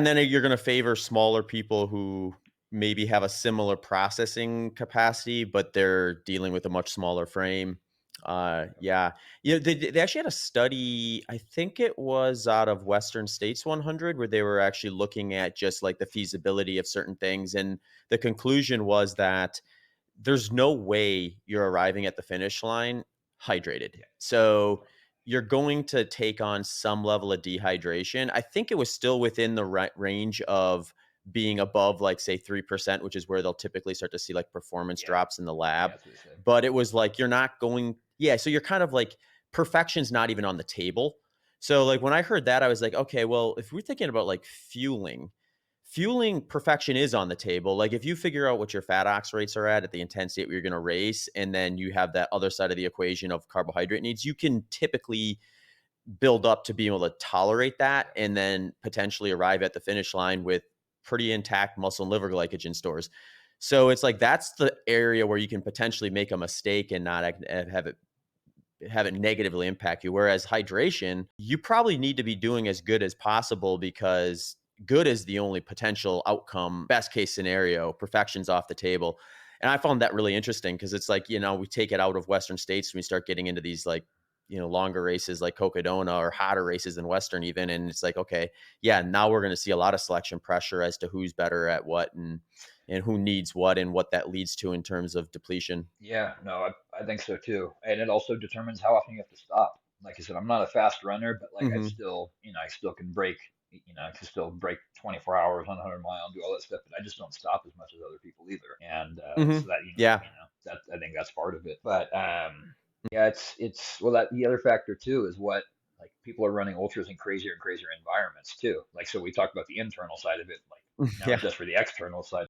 And then you're gonna favor smaller people who maybe have a similar processing capacity, but they're dealing with a much smaller frame. Yeah. Yeah, they actually had a study, I think it was out of Western States 100, where they were actually looking at just, like, the feasibility of certain things, and the conclusion was that there's no way you're arriving at the finish line hydrated. Yeah. So you're going to take on some level of dehydration. I think it was still within the range of being above, like, say, 3%, which is where they'll typically start to see like performance Yeah. drops in the Yeah. lab. That's what they said. But it was like, you're not going, yeah. So you're kind of like, perfection's not even on the table. So, like, when I heard that, I was like, okay, well, if we're thinking about like fueling perfection is on the table. Like, if you figure out what your fat ox rates are at the intensity that you're going to race, and then you have that other side of the equation of carbohydrate needs, you can typically build up to being able to tolerate that Yeah. and then potentially arrive at the finish line with pretty intact muscle and liver glycogen stores. So it's like, that's the area where you can potentially make a mistake and not have it negatively impact you. Whereas hydration, you probably need to be doing as good as possible, because good is the only potential outcome. Best case scenario, perfection's off the table. And I found that really interesting, because it's like, we take it out of Western states and we start getting into these, like, longer races like Cocodona, or hotter races in Western even. And it's like, okay, yeah, now we're going to see a lot of selection pressure as to who's better at what, and who needs what, and what that leads to in terms of depletion. Yeah, no, I think so too. And it also determines how often you have to stop. Like I said, I'm not a fast runner, but like I Hmm. still, I still can break, I can still break 24 hours on 100 mile and do all that stuff, but I just don't stop as much as other people either. And Hmm. so that, Yeah. that I think that's part of it. But yeah, well, that the other factor too is what, like, people are running ultras in crazier and crazier environments too. Like, so we talked about the internal side of it, like now Yeah. just for the external side.